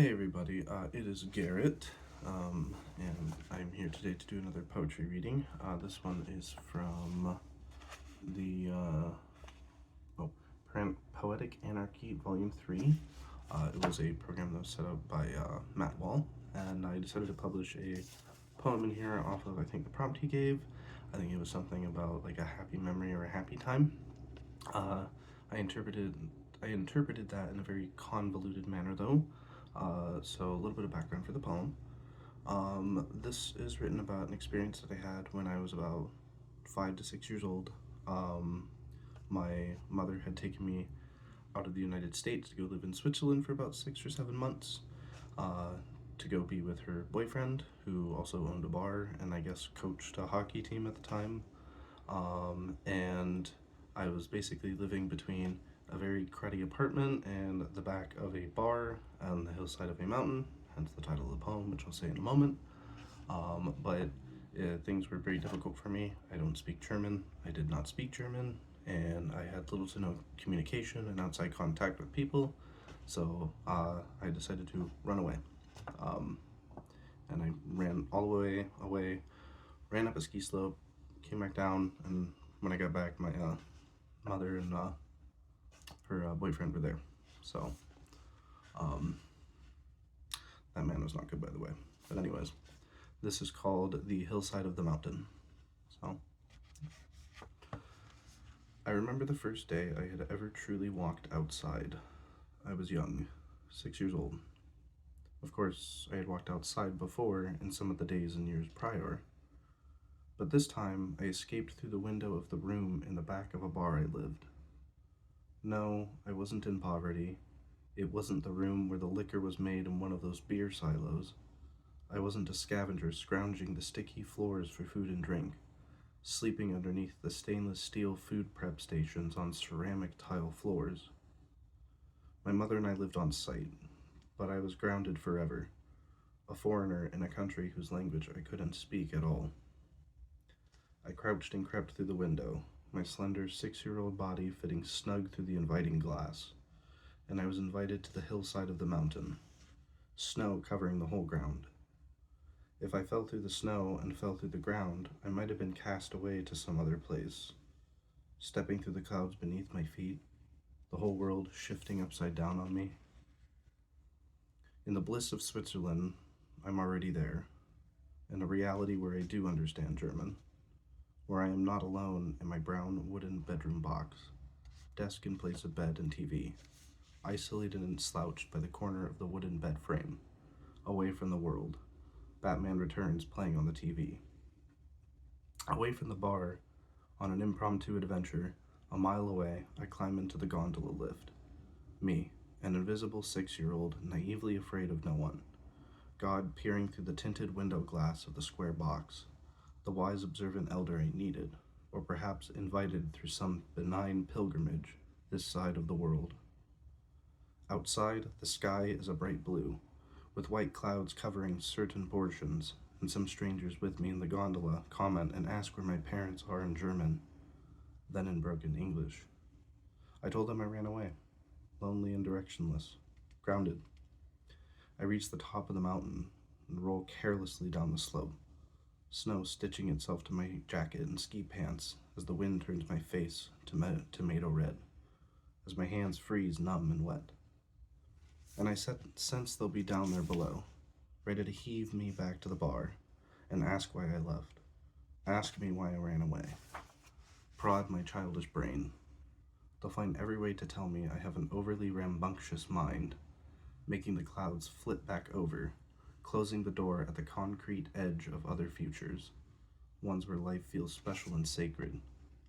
Hey everybody, it is Garrett, and I'm here today to do another poetry reading. This one is from the Poetic Anarchy Volume 3. It was a program that was set up by Matt Wall, and I decided to publish a poem in here off of, I think, the prompt he gave. I think it was something about like a happy memory or a happy time. Uh, I interpreted I interpreted that in a very convoluted manner, though. So a little bit of background for the poem. This is written about an experience that I had when I was about 5 to 6 years old. Um, my mother had taken me out of the United States to go live in Switzerland for about 6 or 7 months, uh, to go be with her boyfriend, who also owned a bar and I guess coached a hockey team at the time. And I was basically living between a very cruddy apartment and the back of a bar on the hillside of a mountain, hence the title of the poem, which I'll say in a moment. But things were very difficult for me. I don't speak German. I did not speak German, and I had little to no communication and outside contact with people. So I decided to run away. Um, and I ran all the way away, ran up a ski slope, came back down, and when I got back, my mother and her boyfriend were there. So um, that man was not good, by the way. But anyways, this is called the Hillside of the Mountain. So I remember the first day I had ever truly walked outside. I was young, 6 years old. Of course, I had walked outside before in some of the days and years prior, but this time I escaped through the window of the room in the back of a bar I lived. No, I wasn't in poverty. It wasn't the room where the liquor was made in one of those beer silos. I wasn't a scavenger scrounging the sticky floors for food and drink, sleeping underneath the stainless steel food prep stations on ceramic tile floors. My mother and I lived on site, but I was grounded forever, a foreigner in a country whose language I couldn't speak at all. I crouched and crept through the window, my slender 6-year-old body fitting snug through the inviting glass, and I was invited to the hillside of the mountain, snow covering the whole ground. If I fell through the snow and fell through the ground, I might have been cast away to some other place, stepping through the clouds beneath my feet, the whole world shifting upside down on me. In the bliss of Switzerland, I'm already there, in a reality where I do understand German, where I am not alone in my brown wooden bedroom box, desk in place of bed and TV, isolated and slouched by the corner of the wooden bed frame, away from the world, Batman Returns playing on the TV. Away from the bar, on an impromptu adventure, a mile away, I climb into the gondola lift. Me, an invisible 6-year-old, naively afraid of no one. God peering through the tinted window glass of the square box, the wise observant elder I needed, or perhaps invited through some benign pilgrimage this side of the world. Outside, the sky is a bright blue, with white clouds covering certain portions, and some strangers with me in the gondola comment and ask where my parents are in German, then in broken English. I told them I ran away, lonely and directionless, grounded. I reach the top of the mountain and roll carelessly down the slope, snow stitching itself to my jacket and ski pants as the wind turns my face to tomato red, as my hands freeze numb and wet. And I sense they'll be down there below, ready to heave me back to the bar and ask why I left, ask me why I ran away, prod my childish brain. They'll find every way to tell me I have an overly rambunctious mind, making the clouds flit back over, closing the door at the concrete edge of other futures, ones where life feels special and sacred,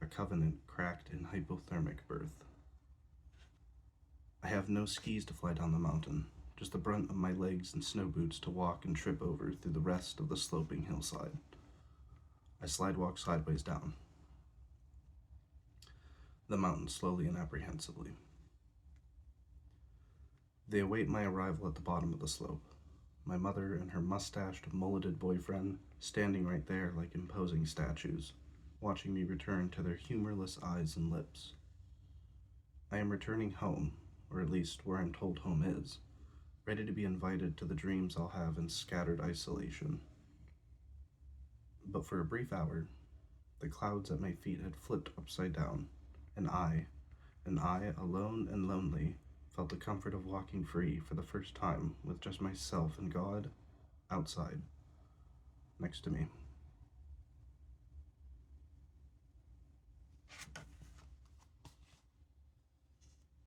a covenant cracked in hypothermic birth. I have no skis to fly down the mountain, just the brunt of my legs and snow boots to walk and trip over through the rest of the sloping hillside. I slide-walk sideways down the mountain slowly and apprehensively. They await my arrival at the bottom of the slope, my mother and her mustached, mulleted boyfriend standing right there like imposing statues, watching me return to their humorless eyes and lips. I am returning home, or at least where I'm told home is, ready to be invited to the dreams I'll have in scattered isolation. But for a brief hour, the clouds at my feet had flipped upside down, and I, alone and lonely, felt the comfort of walking free for the first time with just myself and God outside next to me.